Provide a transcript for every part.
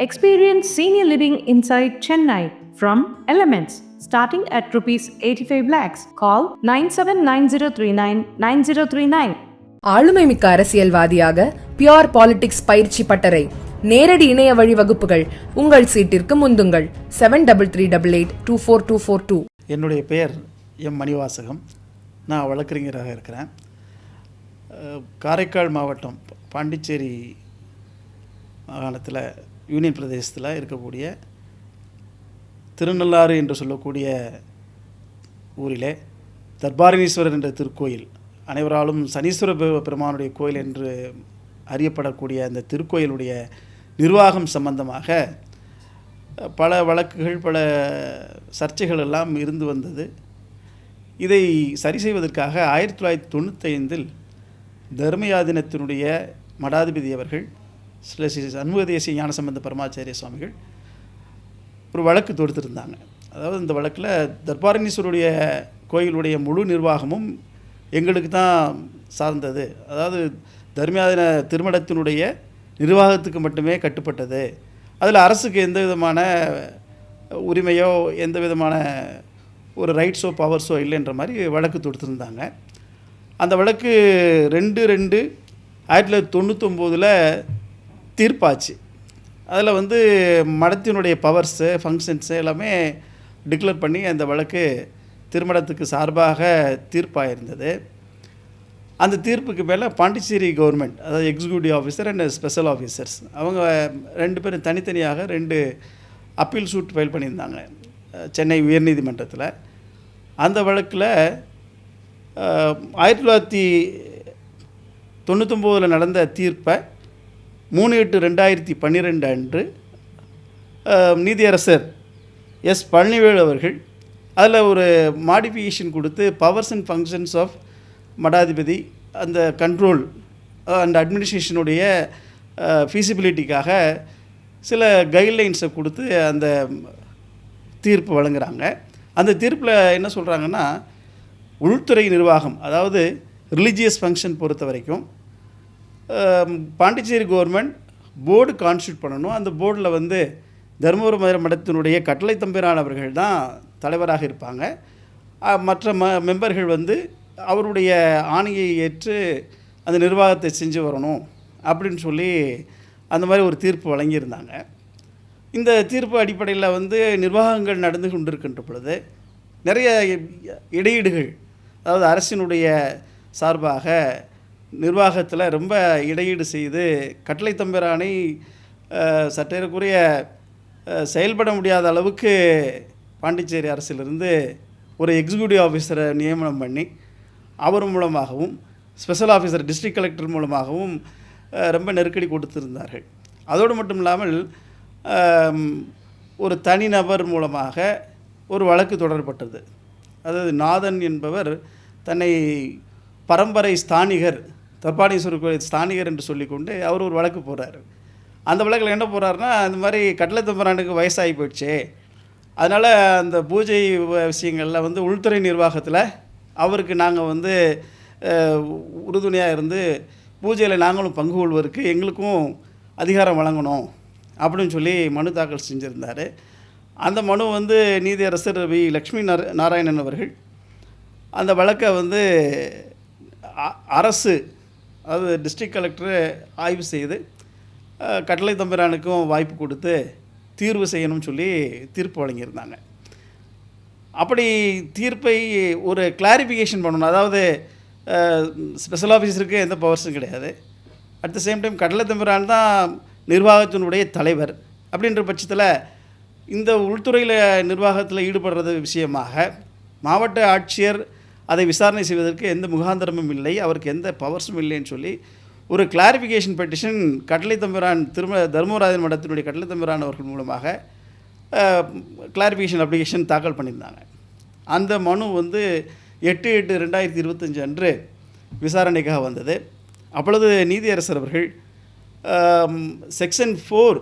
Experience senior living inside Chennai from Elements starting at rupees 85 lakhs. Call 9790399039. ஆளுமைமிக்க அரசியல்வாதியாக pure politics பயிற்சி பட்டறை, நேரடி இணைய வழி வகுப்புகள். உங்கள் சீட்டிற்கு முந்துங்கள். 7388824242. என்னுடைய பெயர் எம் மணிவாசகம். நான் வழக்கறிஞராக இருக்கிறேன். காரைக்கால் மாவட்டம் பாண்டிச்சேரி மாகாணத்தில் யூனியன் பிரதேசத்தில் இருக்கக்கூடிய திருநள்ளாறு என்று சொல்லக்கூடிய ஊரிலே தர்பாரணீஸ்வரர் என்ற திருக்கோயில், அனைவராலும் சனீஸ்வர பெருமானுடைய கோயில் என்று அறியப்படக்கூடிய அந்த திருக்கோயிலுடைய நிர்வாகம் சம்பந்தமாக பல வழக்குகள், பல சர்ச்சைகள் எல்லாம் இருந்து வந்தது. இதை சரி செய்வதற்காக 1995 தர்மயாதினத்தினுடைய மடாதிபதி அவர்கள் ஸ்ரீ சண்முக தேசிய ஞானசம்பந்த பரமாச்சாரிய சுவாமிகள் ஒரு வழக்கு தொடுத்திருந்தாங்க. அதாவது இந்த வழக்கில் தர்பாரணீஸ்வருடைய கோயிலுடைய முழு நிர்வாகமும் எங்களுக்கு தான் சார்ந்தது, அதாவது தர்மயாதின திருமணத்தினுடைய நிர்வாகத்துக்கு மட்டுமே கட்டுப்பட்டது, அதில் அரசுக்கு எந்த விதமான உரிமையோ எந்த விதமான ஒரு ரைட்ஸோ பவர்ஸோ இல்லைன்ற மாதிரி வழக்கு தொடுத்திருந்தாங்க. அந்த வழக்கு 2/2/1999 தீர்ப்பாச்சு. அதில் மடத்தினுடைய பவர்ஸு, ஃபங்க்ஷன்ஸு எல்லாமே டிக்ளேர் பண்ணி அந்த வழக்கு திருமணத்துக்கு சார்பாக தீர்ப்பாயிருந்தது. அந்த தீர்ப்புக்கு மேலே பாண்டிச்சேரி கவர்மெண்ட், அதாவது executive officer and special officers, அவங்க 2 பேரும் தனித்தனியாக 2 அப்பீல் சூட் ஃபைல் பண்ணியிருந்தாங்க சென்னை உயர்நீதிமன்றத்தில். அந்த வழக்கில் 1999 நடந்த தீர்ப்பை 3/8/2012 அன்று நீதியரசர் எஸ் பழனிவேல் அவர்கள் அதில் ஒரு மாடிஃபிகேஷன் கொடுத்து பவர்ஸ் அண்ட் ஃபங்க்ஷன்ஸ் ஆஃப் மடாதிபதி, அந்த கண்ட்ரோல் அண்ட் அட்மினிஸ்ட்ரேஷனுடைய ஃபீசிபிலிட்டிக்காக சில கைட்லைன்ஸை கொடுத்து அந்த தீர்ப்பு வழங்குகிறாங்க. அந்த தீர்ப்பில் என்ன சொல்கிறாங்கன்னா, உள்துறை நிர்வாகம், அதாவது ரிலீஜியஸ் ஃபங்க்ஷன் பொறுத்த வரைக்கும் பாண்டிச்சேரி கவர்மெண்ட் போர்டு கான்ஸ்டியூட் பண்ணணும். அந்த போர்டில் தருமபுரம் மடத்தினுடைய கட்டளை தம்பிரான் அவர்கள் தான் தலைவராக இருப்பாங்க. மற்ற மெம்பர்கள் அவருடைய ஆணையை ஏற்று அந்த நிர்வாகத்தை செஞ்சு வரணும் அப்படின்னு சொல்லி அந்த மாதிரி ஒரு தீர்ப்பு வழங்கியிருந்தாங்க. இந்த தீர்ப்பு அடிப்படையில் நிர்வாகங்கள் நடந்து கொண்டிருக்கின்ற பொழுது நிறைய இடையீடுகள், அதாவது அரசினுடைய சார்பாக நிர்வாகத்தில் ரொம்ப இடையீடு செய்து கட்டளை தம்பிரானை சற்றேறக்குரிய செயல்பட முடியாத அளவுக்கு பாண்டிச்சேரி அரசிலிருந்து ஒரு எக்ஸிக்யூட்டிவ் ஆஃபீஸரை நியமனம் பண்ணி அவர் மூலமாகவும் ஸ்பெஷல் ஆஃபீஸர் டிஸ்ட்ரிக்ட் கலெக்டர் மூலமாகவும் ரொம்ப நெருக்கடி கொடுத்திருந்தார்கள். அதோடு மட்டும் இல்லாமல் ஒரு தனிநபர் மூலமாக ஒரு வழக்கு தொடரப்பட்டது. அதாவது நாதன் என்பவர் தன்னை பரம்பரை ஸ்தானிகர், தர்பாரணீஸ்வரர் கோயில் ஸ்தானிகர் என்று சொல்லிக்கொண்டு அவர் ஒரு வழக்கு போகிறார். அந்த வழக்கில் என்ன போகிறாருன்னா, இந்த மாதிரி கட்டளை தம்பிரானுக்கு வயசாகி போயிடுச்சு, அதனால் அந்த பூஜை விஷயங்களில் உள்துறை நிர்வாகத்தில் அவருக்கு நாங்கள் உறுதுணையாக இருந்து பூஜையில் நாங்களும் பங்கு கொள்வதற்கு எங்களுக்கும் அதிகாரம் வழங்கணும் அப்படின்னு சொல்லி மனு தாக்கல் செஞ்சுருந்தார். அந்த மனு நீதியரசர் வி லக்ஷ்மி நாராயணன் அவர்கள் அந்த வழக்கை அரசு, அதாவது டிஸ்ட்ரிக்ட் கலெக்டர் ஆய்வு செய்து கட்டளை தம்பிரானுக்கும் வாய்ப்பு கொடுத்து தீர்வு செய்யணும்னு சொல்லி தீர்ப்பு வழங்கியிருந்தாங்க. அப்படி தீர்ப்பை ஒரு கிளாரிஃபிகேஷன் பண்ணணும். அதாவது ஸ்பெஷல் ஆஃபீஸருக்கு எந்த பவர்ஸும் கிடையாது, அட் த சேம் டைம் கட்டளை தம்பிரான் தான் நிர்வாகத்தினுடைய தலைவர். அப்படின்ற பட்சத்தில் இந்த உள்துறையில் நிர்வாகத்தில் ஈடுபடுறது விஷயமாக மாவட்ட ஆட்சியர் அதை விசாரணை செய்வதற்கு எந்த முகாந்திரமும் இல்லை, அவருக்கு எந்த பவர்ஸும் இல்லைன்னு சொல்லி ஒரு கிளாரிஃபிகேஷன் பெட்டிஷன் கட்டளை தம்பிரான் தர்மபுரம் மடத்தினுடைய கட்டளை தம்பிரான் அவர்கள் மூலமாக கிளாரிஃபிகேஷன் அப்ளிகேஷன் தாக்கல் பண்ணியிருந்தாங்க. அந்த மனு 8/8/2025 அன்று விசாரணைக்காக வந்தது. அப்பொழுது நீதியரசர் அவர்கள் section 4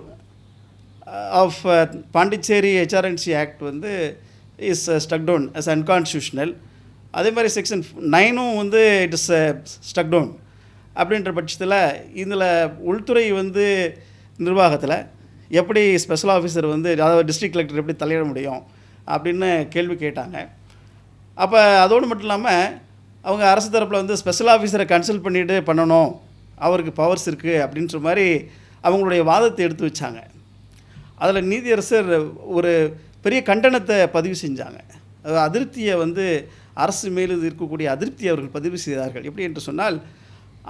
of Pondicherry HRNC act is struck down as unconstitutional. அதே மாதிரி செக்ஷன் 9ம் இட் இஸ் ஸ்டக் டவுன். அப்படின்ற பட்சத்தில் இதில் உள்துறை நிர்வாகத்தில் எப்படி ஸ்பெஷல் ஆஃபீஸர் வந்து அதாவது டிஸ்ட்ரிக்ட் கலெக்டர் எப்படி தலையிட முடியும் அப்படின்னு கேள்வி கேட்டாங்க. அப்போ அதோடு மட்டும் இல்லாமல் அவங்க அரசு தரப்பில் வந்து ஸ்பெஷல் ஆஃபீஸரை கன்சல்ட் பண்ணிவிட்டு பண்ணணும், அவருக்கு பவர்ஸ் இருக்குது அப்படின்ற மாதிரி அவங்களுடைய வாதத்தை எடுத்து வச்சாங்க. அதில் நீதியரசர் ஒரு பெரிய கண்டனத்தை பதிவு செஞ்சாங்க. அதிருப்தியை வந்து அரசு மேல் இருக்கக்கூடிய அதிருப்தியை அவர்கள் பதிவு செய்தார்கள். எப்படி என்று சொன்னால்,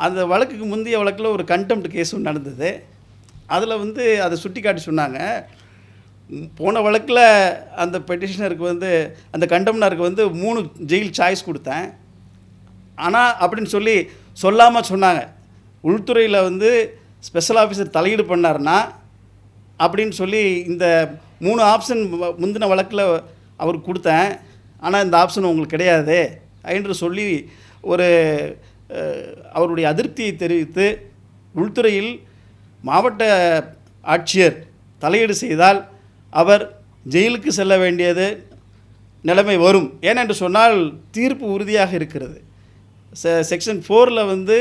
அந்த வழக்குக்கு முந்தைய வழக்கில் ஒரு கண்டெம்ட் கேஸும் நடந்தது. அதில் வந்து அதை சுட்டி காட்டி சொன்னாங்க, போன வழக்கில் அந்த பெட்டிஷனருக்கு வந்து அந்த கண்டெம்னருக்கு வந்து 3 ஜெயில் சாய்ஸ் கொடுத்தேன், ஆனால் அப்படின்னு சொல்லி சொல்லாமல் சொன்னாங்க, உள்துறையில் வந்து ஸ்பெஷல் ஆஃபீஸர் தலையீடு பண்ணார்னா அப்படின்னு சொல்லி இந்த 3 ஆப்ஷன் முந்தின வழக்கில் அவருக்கு கொடுத்தேன், ஆனால் இந்த ஆப்ஷன் உங்களுக்கு கிடையாது என்று சொல்லி ஒரு அவருடைய அதிருப்தியை தெரிவித்து, உள்துறையில் மாவட்ட ஆட்சியர் தலையீடு செய்தால் அவர் ஜெயிலுக்கு செல்ல வேண்டியது நிலைமை வரும். ஏனென்று சொன்னால் தீர்ப்பு உறுதியாக இருக்கிறது. செக்ஷன் 4ல் வந்து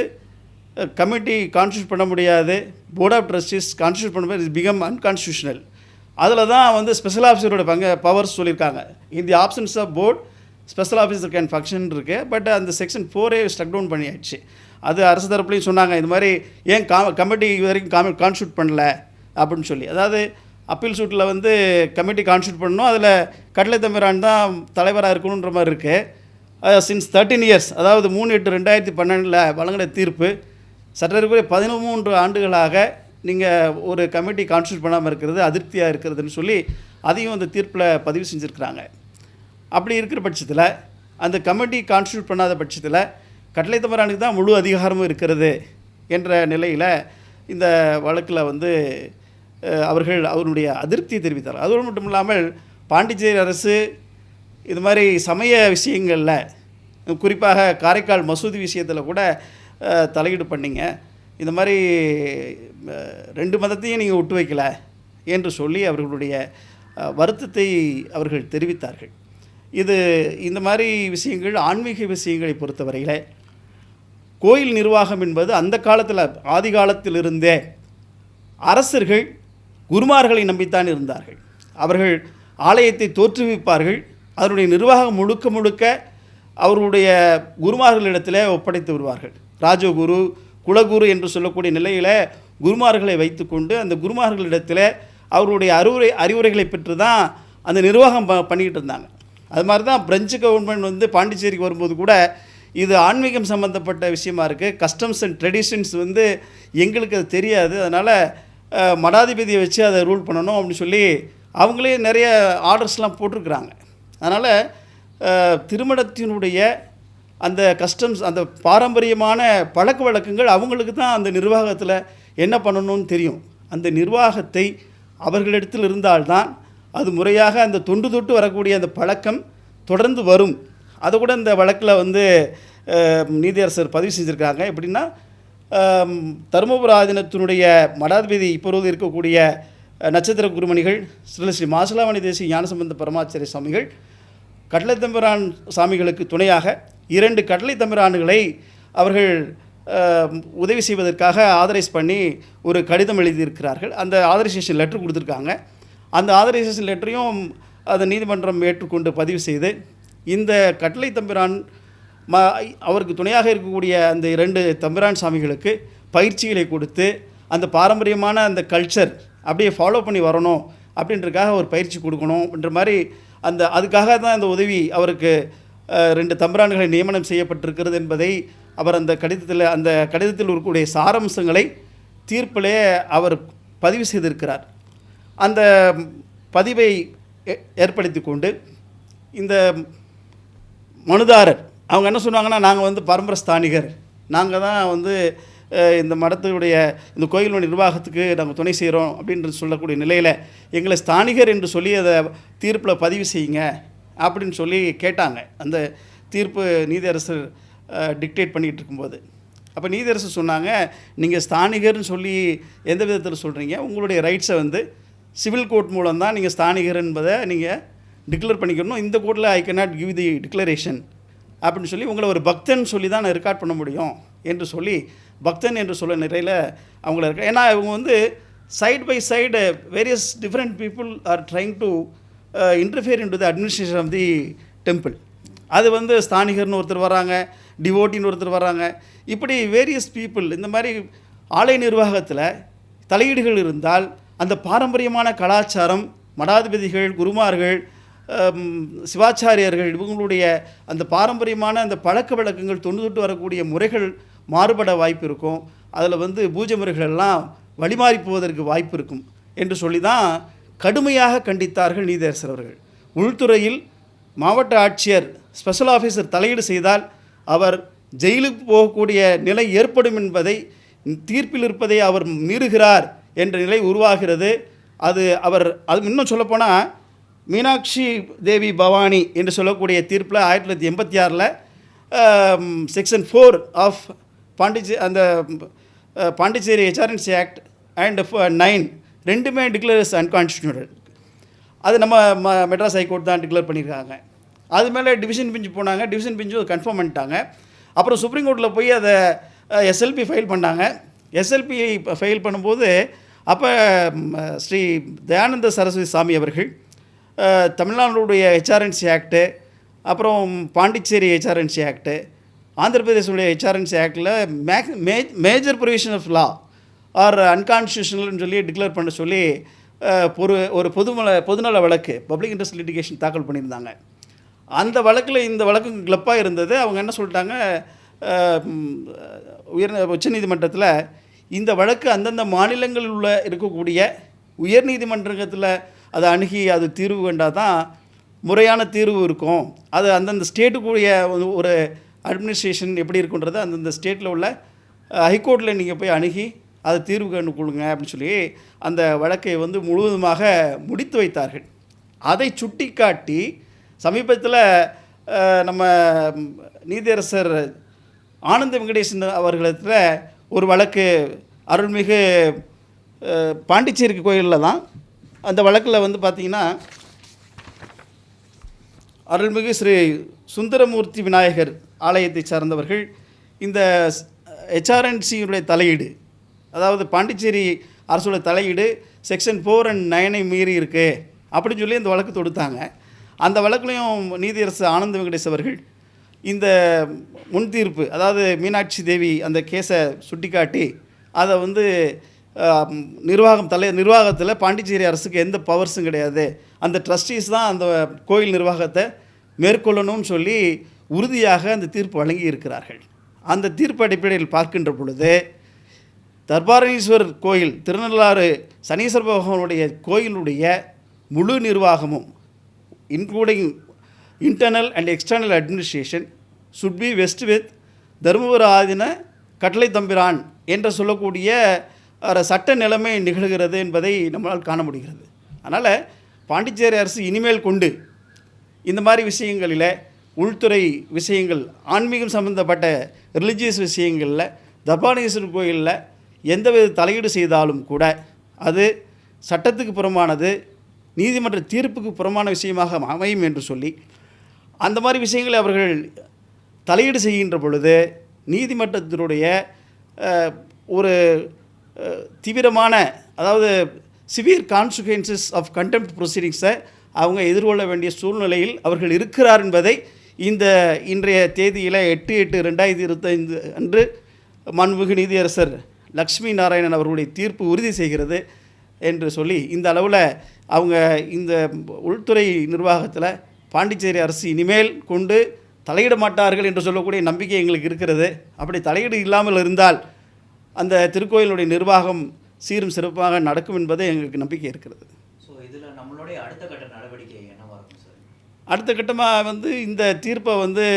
கமிட்டி கான்ஸ்டியூட் பண்ண முடியாது, போர்ட் ஆஃப் ட்ரஸ்டீஸ் கான்ஸ்டியூட் பண்ண முடியாது, இஸ் பிகம் அன்கான்ஸ்டியூஷனல். அதில் தான் வந்து ஸ்பெஷல் ஆஃபீஸரோட பவர்ஸ் சொல்லியிருக்காங்க. இந்த options of board special officer can function இருக்குது. பட் அந்த செக்ஷன் 4 ஸ்ட்ரக் டவுன் பண்ணியாச்சு. அது அரசு தரப்புலையும் சொன்னாங்க, இது மாதிரி ஏன் கமிட்டி இது வரைக்கும் கான்ஸ்டியூட் பண்ணல அப்படின்னு சொல்லி. அதாவது அப்பீல் சூட்டில் வந்து கமிட்டி கான்ஸ்டியூட் பண்ணணும், அதில் கடலை தம்பிரான் தான் தலைவராக இருக்கணுன்ற மாதிரி இருக்குது. சின்ஸ் 13 இயர்ஸ், அதாவது 3/8/2012 வழங்கின தீர்ப்பு சட்டத்திற்கு 13 ஆண்டுகளாக நீங்கள் ஒரு கமிட்டி கான்ஸ்டியூட் பண்ணாமல் இருக்கிறது அதிருப்தியாக இருக்கிறதுன்னு சொல்லி அதையும் அந்த தீர்ப்பில் பதிவு செஞ்சுருக்கிறாங்க. அப்படி இருக்கிற பட்சத்தில் அந்த கமிட்டி கான்ஸ்டியூட் பண்ணாத பட்சத்தில் கடலை தம்பிரானுக்கு தான் முழு அதிகாரமும் இருக்கிறது என்ற நிலையில் இந்த வழக்கில் வந்து அவருடைய அதிருப்தியை தெரிவித்தார். அதோடு மட்டும் இல்லாமல் பாண்டிச்சேரி அரசு இது மாதிரி சமய விஷயங்களில், குறிப்பாக காரைக்கால் மசூதி விஷயத்தில் கூட தலையீடு பண்ணிங்க, இந்த மாதிரி 2 மதத்தையும் நீங்கள் விட்டு வைக்கல என்று சொல்லி அவர்களுடைய வருத்தத்தை அவர்கள் தெரிவித்தார்கள். இந்த மாதிரி விஷயங்கள் ஆன்மீக விஷயங்களை பொறுத்தவரையில் கோயில் நிர்வாகம் என்பது அந்த காலத்தில் ஆதி காலத்திலிருந்தே அரசர்கள் குருமார்களை நம்பித்தான் இருந்தார்கள். அவர்கள் ஆலயத்தை தோற்றுவிப்பார்கள், அதனுடைய நிர்வாகம் முழுக்க முழுக்க அவர்களுடைய குருமார்களிடத்தில் ஒப்படைத்து விடுவார்கள். ராஜகுரு, குலகுரு என்று சொல்லக்கூடிய நிலையில் குருமார்களை வைத்துக்கொண்டு அந்த குருமார்களிடத்தில் அவருடைய அறிவுரைகளை பெற்று தான் அந்த நிர்வாகம் பண்ணிக்கிட்டு இருந்தாங்க. அது மாதிரி தான் பிரெஞ்சு கவர்மெண்ட் வந்து பாண்டிச்சேரிக்கு வரும்போது கூட இது ஆன்மீகம் சம்மந்தப்பட்ட விஷயமா இருக்குது, கஸ்டம்ஸ் அண்ட் ட்ரெடிஷன்ஸ் வந்து எங்களுக்கு அது தெரியாது, அதனால் மடாதிபதியை வச்சு அதை ரூல் பண்ணணும் அப்படின்னு சொல்லி அவங்களே நிறைய ஆர்டர்ஸ்லாம் போட்டிருக்கிறாங்க. அதனால் திருமணத்தினுடைய அந்த கஸ்டம்ஸ், அந்த பாரம்பரியமான பழக்க வழக்கங்கள் அவங்களுக்கு தான் அந்த நிர்வாகத்தில் என்ன பண்ணணும்னு தெரியும். அந்த நிர்வாகத்தை அவர்களிடத்தில் இருந்தால்தான் அது முறையாக அந்த தொண்டு தொட்டு வரக்கூடிய அந்த பழக்கம் தொடர்ந்து வரும். அதை கூட இந்த வழக்கில் வந்து நீதியரசர் பதிவு செஞ்சுருக்காங்க. எப்படின்னா, தருமபுர ஆதீனத்தினுடைய மடாதிபதி இப்பொழுது இருக்கக்கூடிய நட்சத்திர குருமணிகள் ஸ்ரீ மாசிலாமணி தேசிய ஞானசம்பந்த பரமாச்சாரிய சுவாமிகள் கடலை தம்பிரான் சாமிகளுக்கு துணையாக 2 கடலை தம்பிரான்களை அவர்கள் உதவி செய்வதற்காக ஆதரைஸ் பண்ணி ஒரு கடிதம் எழுதியிருக்கிறார்கள். அந்த ஆதரைசேஷன் லெட்டர் கொடுத்துருக்காங்க. அந்த ஆதரைசேஷன் லெட்டரையும் அதை நீதிமன்றம் ஏற்றுக்கொண்டு பதிவு செய்து இந்த கடலை தம்பிரான் அவருக்கு துணையாக இருக்கக்கூடிய அந்த 2 தம்பிரான் சாமிகளுக்கு பயிற்சிகளை கொடுத்து அந்த பாரம்பரியமான அந்த கல்ச்சர் அப்படியே ஃபாலோ பண்ணி வரணும் அப்படின்றதுக்காக ஒரு பயிற்சி கொடுக்கணும்ன்ற மாதிரி அதுக்காக தான் அந்த உதவி அவருக்கு 2 தம்பிரான்களை நியமனம் செய்யப்பட்டிருக்கிறது என்பதை அவர் அந்த கடிதத்தில் இருக்கக்கூடிய சாரம்சங்களை தீர்ப்பிலே அவர் பதிவு செய்திருக்கிறார். அந்த பதிவை ஏற்படுத்தி கொண்டு இந்த மனுதாரர் அவங்க என்ன சொன்னாங்கன்னா, நாங்கள் வந்து பரம்பரை ஸ்தானிகர், நாங்கள் தான் வந்து இந்த மடத்துடைய இந்த கோயிலுடைய நிர்வாகத்துக்கு நாங்கள் துணை செய்கிறோம் அப்படின்றது சொல்லக்கூடிய நிலையில் எங்களை ஸ்தானிகர் என்று சொல்லி அதை தீர்ப்பில் பதிவு செய்யுங்க அப்படின்னு சொல்லி கேட்டாங்க. அந்த தீர்ப்பு நீதியரசர் டிக்டேட் பண்ணிகிட்டு இருக்கும்போது அப்போ நீதியரசர் சொன்னாங்க, நீங்கள் ஸ்தானிகர்னு சொல்லி எந்த விதத்தில் சொல்கிறீங்க, உங்களுடைய ரைட்ஸை வந்து சிவில் கோர்ட் மூலம் தான் நீங்கள் ஸ்தானிகர் என்பதை நீங்கள் டிக்ளேர் பண்ணிக்கணும், இந்த கோர்ட்டில் I can not give the declaration அப்படின்னு சொல்லி உங்களை ஒரு பக்தன் சொல்லி தான் நான் ரெக்கார்ட் பண்ண முடியும் என்று சொல்லி பக்தன் என்று சொல்ல நிறையில் அவங்கள இருக்க. ஏன்னா இவங்க வந்து side by side various different people are trying to interfere into the administration of the temple. அது வந்து ஸ்தானிகர்னு ஒருத்தர் வராங்க, டிவோட்டின்னு ஒருத்தர் வராங்க, இப்படி வேரியஸ் பீப்புள். இந்த மாதிரி ஆலய நிர்வாகத்தில் தலையீடுகள் இருந்தால் அந்த பாரம்பரியமான கலாச்சாரம், மடாதிபதிகள், குருமார்கள், சிவாச்சாரியர்கள் இவங்களுடைய அந்த பாரம்பரியமான அந்த பழக்க வழக்கங்கள் தொண்டு வரக்கூடிய முறைகள் மாறுபட வாய்ப்பு இருக்கும். அதில் வந்து பூஜை முறைகள் எல்லாம் வழிமாறி போவதற்கு வாய்ப்பு இருக்கும் என்று சொல்லி தான் கடுமையாக கண்டித்தார்கள் நீதியரசர் அவர்கள். உள்துறையில் மாவட்ட ஆட்சியர், ஸ்பெஷல் ஆஃபீஸர் தலையீடு செய்தால் அவர் ஜெயிலுக்கு போகக்கூடிய நிலை ஏற்படும் என்பதை, தீர்ப்பில் இருப்பதை அவர் மீறுகிறார் என்ற நிலை உருவாகிறது. அது இன்னும் சொல்லப்போனால் மீனாட்சி தேவி பவானி என்று சொல்லக்கூடிய தீர்ப்பில் 1986 section 4 of Pondicherry HRNC act and 9 ரெண்டுமே டிக்ளேர்ஸ் அன்கான்ஸ்டிடியூஷனல். அது நம்ம மெட்ராஸ் ஹைகோர்ட் தான் டிக்ளேர் பண்ணியிருக்காங்க. அது மேலே டிவிஷன் பெஞ்சு போனாங்க, டிவிஷன் பெஞ்சு கன்ஃபார்ம் பண்ணிட்டாங்க. அப்புறம் சுப்ரீம் கோர்ட்டில் போய் அதை SLP ஃபைல் பண்ணாங்க. SLP ஃபைல் பண்ணும்போது அப்போ ஸ்ரீ தயானந்த சரஸ்வதி சாமி அவர்கள் தமிழ்நாடுடைய HRNC ஆக்டு, அப்புறம் பாண்டிச்சேரி HRNC ஆக்டு, ஆந்திர பிரதேசனுடைய HRNC ஆக்டில் major provision of law are அன்கான்ஸ்டியூஷனல்னு சொல்லி டிக்ளேர் பண்ண சொல்லி ஒரு பொதுநல வழக்கு, பப்ளிக் இன்ட்ரெஸ்ட் லிட்டிகேஷன் தாக்கல் பண்ணியிருந்தாங்க. அந்த வழக்கில் இந்த வழக்கு கிளப்பாக இருந்தது. அவங்க என்ன சொல்லிட்டாங்க, உச்சநீதிமன்றத்தில் இந்த வழக்கு அந்தந்த மாநிலங்களில் இருக்கக்கூடிய உயர்நீதிமன்றத்தில் அதை அணுகி அது தீர்வு கண்டால் தான் முறையான தீர்வு இருக்கும். அது அந்தந்த ஸ்டேட்டுக்குரிய ஒரு அட்மினிஸ்ட்ரேஷன் எப்படி இருக்குன்றது அந்தந்த ஸ்டேட்டில் உள்ள ஹைகோர்ட்டில் நீங்கள் போய் அணுகி அதை தீர்வு கண்டு கொடுங்க அப்படின்னு சொல்லி அந்த வழக்கை வந்து முழுவதுமாக முடித்து வைத்தார்கள். அதை சுட்டி காட்டி சமீபத்தில் நம்ம நீதியரசர் ஆனந்த வெங்கடேசன் அவர்களிடத்தில் ஒரு வழக்கு, அருள்மிகு பாண்டிச்சேரி கோயிலில் தான் அந்த வழக்கில் வந்து பார்த்திங்கன்னா அருள்மிகு ஸ்ரீ சுந்தரமூர்த்தி விநாயகர் ஆலயத்தை சார்ந்தவர்கள் இந்த HRNC தலையீடு, அதாவது பாண்டிச்சேரி அரசோட தலையீடு செக்ஷன் 4 and 9 மீறி இருக்குது அப்படின்னு சொல்லி இந்த வழக்கு தொடுத்தாங்க. அந்த வழக்குலையும் நீதியரசர் ஆனந்த வெங்கடேஷ் அவர்கள் இந்த முன் தீர்ப்பு, அதாவது மீனாட்சி தேவி அந்த கேஸை சுட்டிக்காட்டி அதை வந்து நிர்வாகத்தில் பாண்டிச்சேரி அரசுக்கு எந்த பவர்ஸும் கிடையாது, அந்த ட்ரஸ்டீஸ் தான் அந்த கோயில் நிர்வாகத்தை மேற்கொள்ளணும்னு சொல்லி உறுதியாக அந்த தீர்ப்பு வழங்கி இருக்கிறார்கள். அந்த தீர்ப்பு அடிப்படையில் பார்க்கின்ற பொழுது தர்பாரணீஸ்வரர் கோயில், திருநள்ளாறு சனீஸ்வர பகவானுடைய கோயிலுடைய முழு நிர்வாகமும் including internal and external administration should be vest with தருமபுர ஆதீன கட்டளை தம்பிரான் என்று சொல்லக்கூடிய சட்ட நிலைமை நிகழ்கிறது என்பதை நம்மளால் காண முடிகிறது. அதனால் பாண்டிச்சேரி அரசு இனிமேல் கொண்டு இந்த மாதிரி விஷயங்களில், உள்துறை விஷயங்கள், ஆன்மீகம் சம்பந்தப்பட்ட ரிலிஜியஸ் விஷயங்களில், தர்பாரணீஸ்வரர் கோயிலில் எந்தவித தலையீடு செய்தாலும் கூட அது சட்டத்துக்கு புறமானது, நீதிமன்ற தீர்ப்புக்கு புறமான விஷயமாக அமையும் என்று சொல்லி அந்த மாதிரி விஷயங்களை அவர்கள் தலையீடு செய்கின்ற பொழுது நீதிமன்றத்தினுடைய ஒரு தீவிரமான, அதாவது சிவியர் கான்சிக்வன்சஸ் ஆஃப் கண்டெம்ட் ப்ரொசீடிங்ஸை அவங்க எதிர்கொள்ள வேண்டிய சூழ்நிலையில் அவர்கள் இருக்கிறார் என்பதை இன்றைய தேதியில் 8/8/2025 அன்று மாண்புமிகு நீதியரசர் லக்ஷ்மி நாராயணன் அவர்களுடைய தீர்ப்பு உறுதி செய்கிறது என்று சொல்லி இந்த அளவில் அவங்க இந்த உள்துறை நிர்வாகத்தில் பாண்டிச்சேரி அரசு இனிமேல் கொண்டு தலையிட மாட்டார்கள் என்று சொல்லக்கூடிய நம்பிக்கை எங்களுக்கு இருக்கிறது. அப்படி தலையீடு இல்லாமல் இருந்தால் அந்த திருக்கோயிலுடைய நிர்வாகம் சீரும் சிறப்பாக நடக்கும் என்பது எங்களுக்கு நம்பிக்கை இருக்கிறது. ஸோ இதில் நம்மளுடைய அடுத்த கட்ட நடவடிக்கை என்னவாக இருக்கும் சார்? அடுத்த கட்டமாக இந்த தீர்ப்பை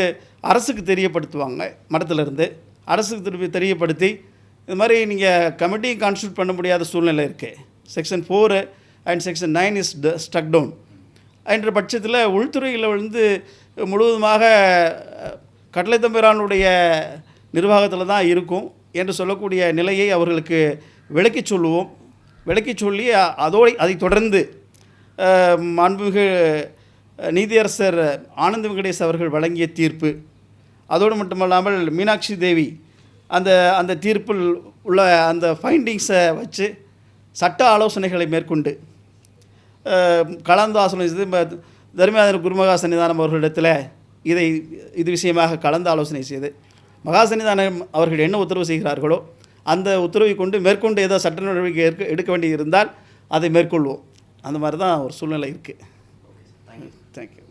அரசுக்கு தெரியப்படுத்துவாங்க. மடத்திலிருந்து அரசுக்கு தெரியப்படுத்தி இது மாதிரி நீங்கள் கமிட்டி கான்ஸ்டியூட் பண்ண முடியாத சூழ்நிலை இருக்குது, section 4 and section 9 is struck down என்ற பட்சத்தில் உள்துறையில் முழுவதுமாக கட்டளை தம்பிரானுடைய நிர்வாகத்தில் தான் இருக்கும் என்று சொல்லக்கூடிய நிலையை அவர்களுக்கு விளக்கி சொல்லுவோம். விளக்கி சொல்லி அதை தொடர்ந்து மாண்புமிகு நீதியரசர் ஆனந்த வெங்கடேஷ் அவர்கள் வழங்கிய தீர்ப்பு, அதோடு மட்டுமல்லாமல் மீனாட்சி தேவி அந்த தீர்ப்பில் உள்ள அந்த ஃபைண்டிங்ஸை வச்சு சட்ட ஆலோசனைகளை மேற்கொண்டு கலந்து ஆலோசனை செய்து தர்மியாதன குருமகா சன்னிதானம் அவர்களிடத்தில் இது விஷயமாக கலந்து ஆலோசனை செய்து மகா சன்னிதானம் அவர்கள் என்ன உத்தரவு செய்கிறார்களோ அந்த உத்தரவை கொண்டு மேற்கொண்டு ஏதோ சட்ட நடவடிக்கை எடுக்க வேண்டி இருந்தால் அதை மேற்கொள்வோம். அந்த மாதிரி தான் ஒரு சூழ்நிலை இருக்குது. தேங்க்யூ. தேங்க்யூ.